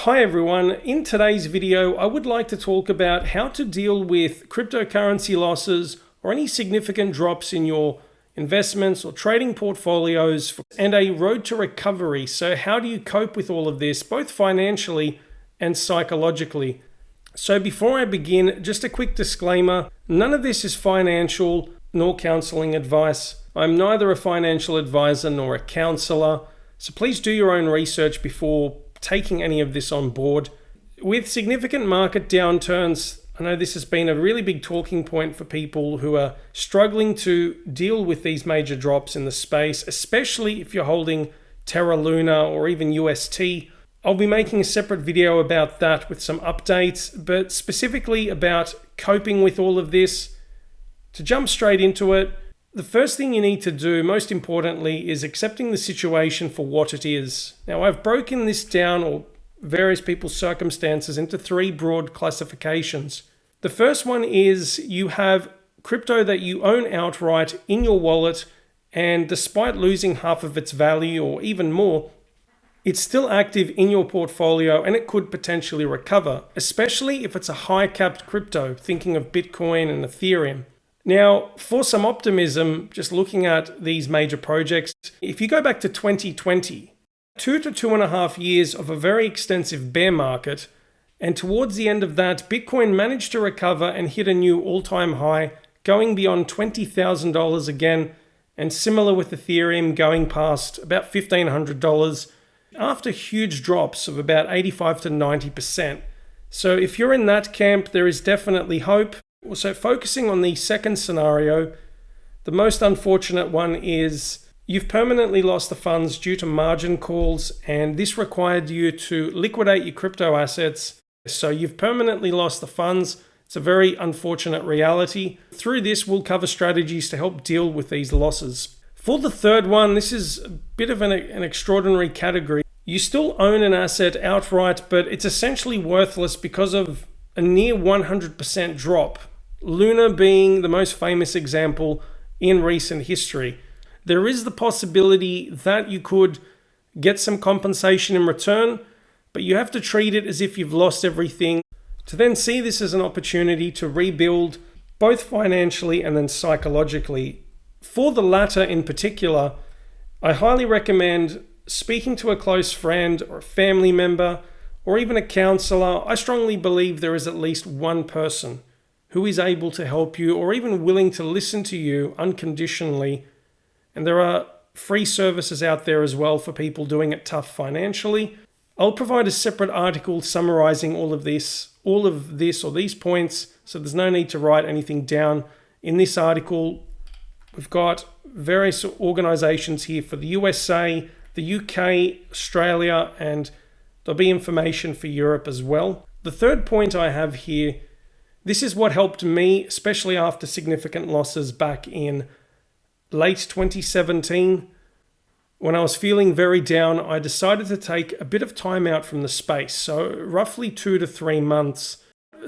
Hi everyone, in today's video I would like to talk about how to deal with cryptocurrency losses or any significant drops in your investments or trading portfolios and a road to recovery. So how do you cope with all of this, both financially and psychologically? So before I begin, just a quick disclaimer, none of this is financial nor counseling advice. I'm neither a financial advisor nor a counselor, so please do your own research before taking any of this on board. With significant market downturns, I know this has been a really big talking point for people who are struggling to deal with these major drops in the space, especially if you're holding Terra Luna or even UST. I'll be making a separate video about that with some updates, but specifically about coping with all of this. To jump straight into it, the first thing you need to do, most importantly, is accepting the situation for what it is. Now, I've broken this down, or various people's circumstances, into three broad classifications. The first one is you have crypto that you own outright in your wallet, and despite losing half of its value or even more, it's still active in your portfolio and it could potentially recover, especially if it's a high-capped crypto, thinking of Bitcoin and Ethereum. Now, for some optimism, just looking at these major projects, if you go back to 2020, 2 to 2.5 years of a very extensive bear market, and towards the end of that, Bitcoin managed to recover and hit a new all-time high, going beyond $20,000 again, and similar with Ethereum going past about $1,500 after huge drops of about 85 to 90%. So if you're in that camp, there is definitely hope. So focusing on the second scenario, the most unfortunate one is you've permanently lost the funds due to margin calls, and this required you to liquidate your crypto assets. So you've permanently lost the funds. It's a very unfortunate reality. Through this, we'll cover strategies to help deal with these losses. For the third one, this is a bit of an extraordinary category. You still own an asset outright, but it's essentially worthless because of a near 100% drop. Luna being the most famous example in recent history. There is the possibility that you could get some compensation in return, but you have to treat it as if you've lost everything to then see this as an opportunity to rebuild both financially and then psychologically. For the latter in particular, I highly recommend speaking to a close friend or a family member or even a counselor. I strongly believe there is at least one person who is able to help you or even willing to listen to you unconditionally. And there are free services out there as well for people doing it tough financially. I'll provide a separate article summarizing all of this or these points, so there's no need to write anything down. In this article, we've got various organizations here for the USA, the UK, Australia, and there'll be information for Europe as well. The third point I have here, this is what helped me, especially after significant losses back in late 2017. When I was feeling very down, I decided to take a bit of time out from the space, so roughly 2 to 3 months.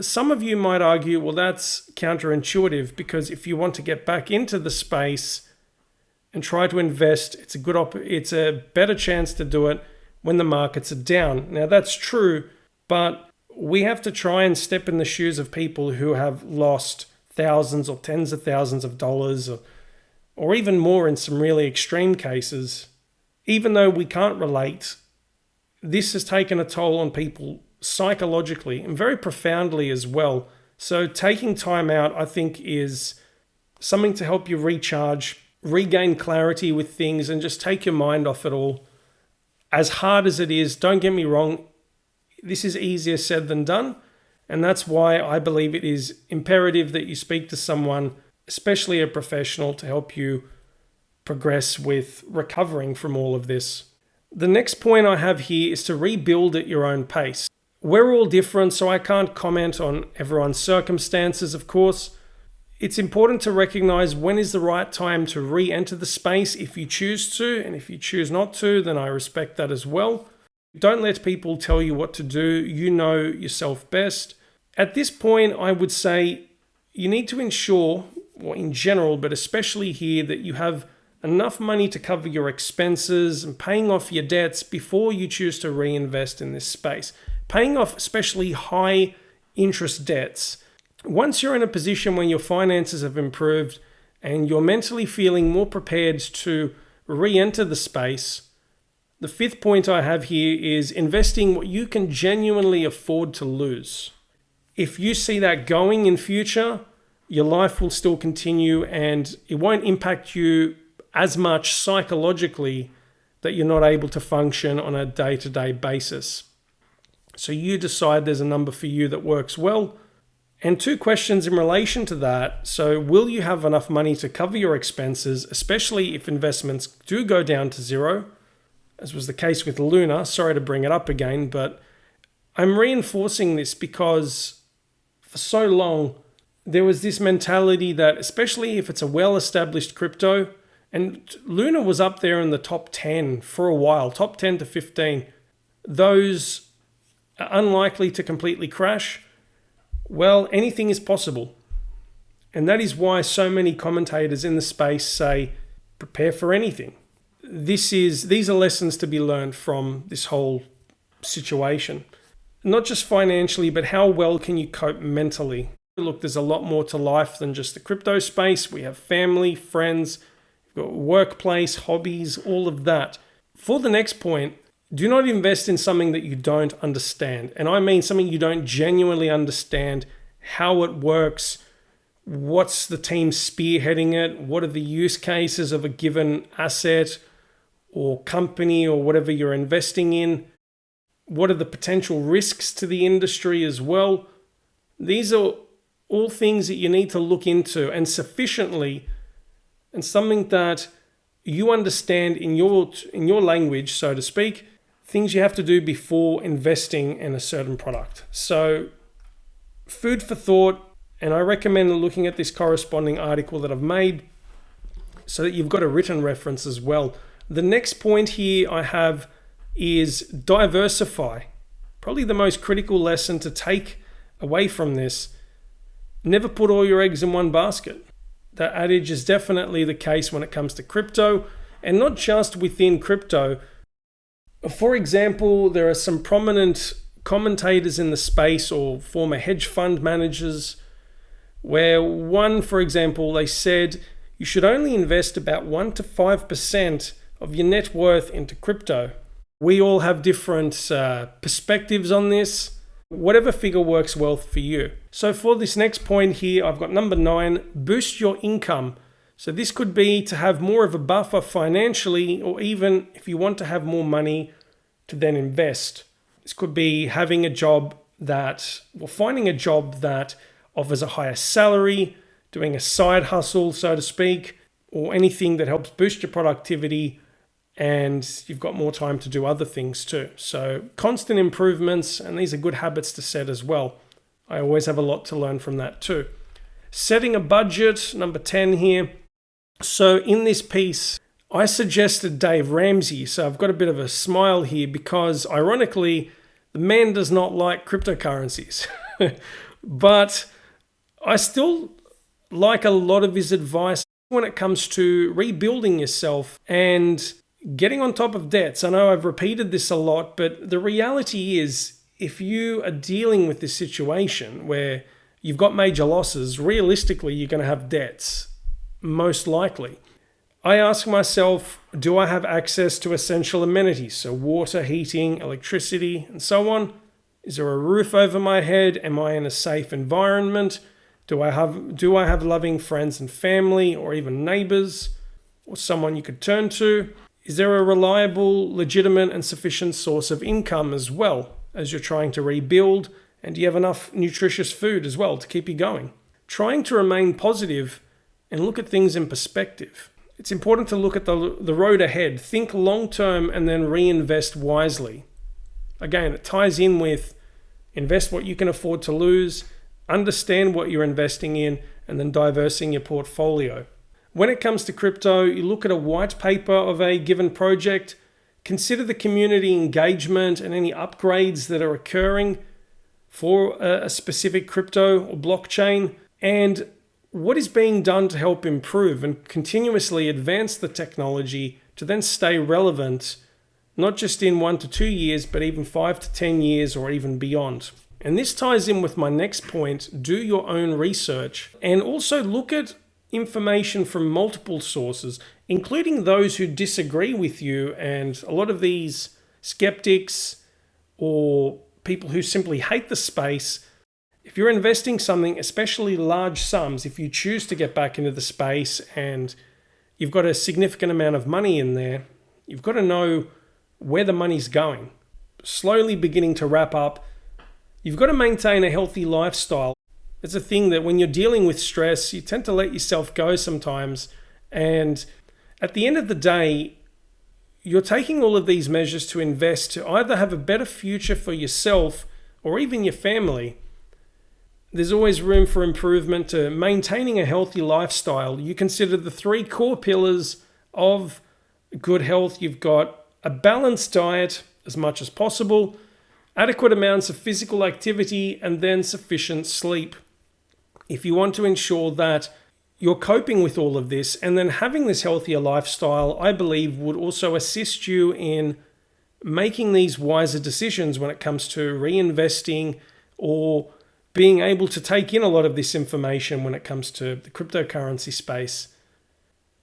Some of you might argue, well, that's counterintuitive because if you want to get back into the space and try to invest, it's a better chance to do it when the markets are down. Now that's true, but we have to try and step in the shoes of people who have lost thousands or tens of thousands of dollars or even more in some really extreme cases. Even though we can't relate, this has taken a toll on people psychologically and very profoundly as well. So taking time out, I think, is something to help you recharge, regain clarity with things, and just take your mind off it all. As hard as it is, don't get me wrong, this is easier said than done. And that's why I believe it is imperative that you speak to someone, especially a professional, to help you progress with recovering from all of this. The next point I have here is to rebuild at your own pace. We're all different, so I can't comment on everyone's circumstances, of course. It's important to recognize when is the right time to re-enter the space if you choose to, and if you choose not to, then I respect that as well. Don't let people tell you what to do. You know yourself best. At this point, I would say you need to ensure, or in general, but especially here, that you have enough money to cover your expenses and paying off your debts before you choose to reinvest in this space. paying off especially high interest debts. Once you're in a position where your finances have improved and you're mentally feeling more prepared to re-enter the space, the fifth point I have here is investing what you can genuinely afford to lose. If you see that going in future, your life will still continue and it won't impact you as much psychologically that you're not able to function on a day-to-day basis. So you decide there's a number for you that works well. And two questions in relation to that. So will you have enough money to cover your expenses, especially if investments do go down to zero, as was the case with Luna? Sorry to bring it up again, but I'm reinforcing this because for so long, there was this mentality that, especially if it's a well-established crypto, and Luna was up there in the top 10 for a while, top 10 to 15, those are unlikely to completely crash. Well, anything is possible. And that is why so many commentators in the space say, prepare for anything. These are lessons to be learned from this whole situation. Not just financially, but how well can you cope mentally? Look, there's a lot more to life than just the crypto space. We have family, friends, we've got workplace, hobbies, all of that. For the next point, do not invest in something that you don't understand. And I mean something you don't genuinely understand, how it works, what's the team spearheading it, what are the use cases of a given asset or company or whatever you're investing in, what are the potential risks to the industry as well. These are all things that you need to look into and sufficiently, and something that you understand in your language, so to speak, things you have to do before investing in a certain product. So food for thought, and I recommend looking at this corresponding article that I've made so that you've got a written reference as well. The next point here I have is diversify. Probably the most critical lesson to take away from this. Never put all your eggs in one basket. That adage is definitely the case when it comes to crypto, and not just within crypto. For example, there are some prominent commentators in the space or former hedge fund managers where one, for example, they said you should only invest about 1 to 5% of your net worth into crypto. We all have different perspectives on this. Whatever figure works well for you. So for this next point here, I've got number 9, boost your income. So this could be to have more of a buffer financially, or even if you want to have more money to then invest. This could be having a job finding a job that offers a higher salary, doing a side hustle, so to speak, or anything that helps boost your productivity and you've got more time to do other things too. So constant improvements, and these are good habits to set as well. I always have a lot to learn from that too. Setting a budget, number 10 here. So in this piece, I suggested Dave Ramsey. So I've got a bit of a smile here because ironically, the man does not like cryptocurrencies. But I still like a lot of his advice when it comes to rebuilding yourself and getting on top of debts. I know I've repeated this a lot, but the reality is if you are dealing with this situation where you've got major losses, realistically, you're going to have debts, most likely. I ask myself, do I have access to essential amenities? So water, heating, electricity, and so on. Is there a roof over my head? Am I in a safe environment? Do I have loving friends and family, or even neighbors, or someone you could turn to? Is there a reliable, legitimate, and sufficient source of income as well as you're trying to rebuild? And do you have enough nutritious food as well to keep you going? Trying to remain positive and look at things in perspective. It's important to look at the road ahead. Think long-term and then reinvest wisely. Again, it ties in with invest what you can afford to lose, understand what you're investing in, and then diversifying your portfolio. When it comes to crypto, you look at a white paper of a given project, consider the community engagement and any upgrades that are occurring for a specific crypto or blockchain, and what is being done to help improve and continuously advance the technology to then stay relevant, not just in 1 to 2 years, but even 5 to 10 years or even beyond. And this ties in with my next point: do your own research and also look at information from multiple sources, including those who disagree with you. And a lot of these skeptics or people who simply hate the space, if you're investing something, especially large sums, if you choose to get back into the space and you've got a significant amount of money in there, you've got to know where the money's going. Slowly beginning to wrap up, you've got to maintain a healthy lifestyle. It's a thing that when you're dealing with stress, you tend to let yourself go sometimes. And at the end of the day, you're taking all of these measures to invest to either have a better future for yourself or even your family. There's always room for improvement to maintaining a healthy lifestyle. You consider the 3 core pillars of good health. You've got a balanced diet as much as possible, adequate amounts of physical activity, and then sufficient sleep. If you want to ensure that you're coping with all of this and then having this healthier lifestyle, I believe would also assist you in making these wiser decisions when it comes to reinvesting or being able to take in a lot of this information when it comes to the cryptocurrency space.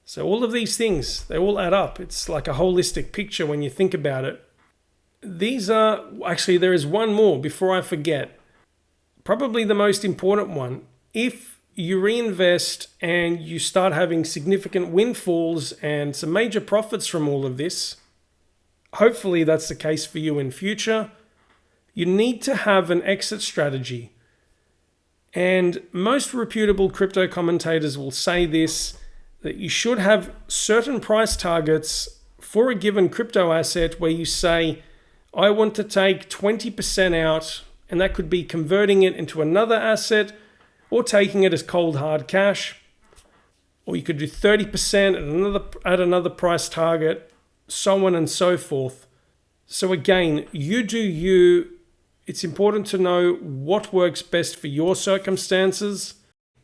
So all of these things, they all add up. It's like a holistic picture when you think about it. There is one more before I forget. Probably the most important one. If you reinvest and you start having significant windfalls and some major profits from all of this, hopefully that's the case for you in future, you need to have an exit strategy. And most reputable crypto commentators will say this, that you should have certain price targets for a given crypto asset where you say, I want to take 20% out, and that could be converting it into another asset or taking it as cold hard cash. Or you could do 30% at another price target, so on and so forth. So again, you do you. It's important to know what works best for your circumstances.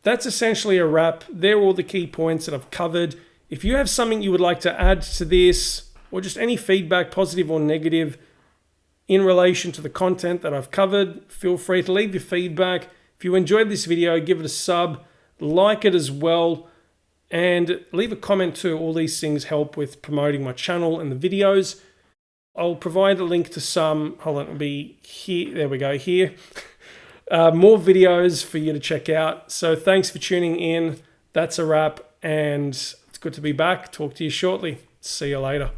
That's essentially a wrap. They're all the key points that I've covered. If you have something you would like to add to this, or just any feedback, positive or negative, in relation to the content that I've covered, feel free to leave your feedback. If you enjoyed this video, give it a sub, like it as well, and leave a comment too. All these things help with promoting my channel and the videos. I'll provide a link to some, hold on, it'll be here, there we go, here. More videos for you to check out. So thanks for tuning in. That's a wrap, and it's good to be back. Talk to you shortly. See you later.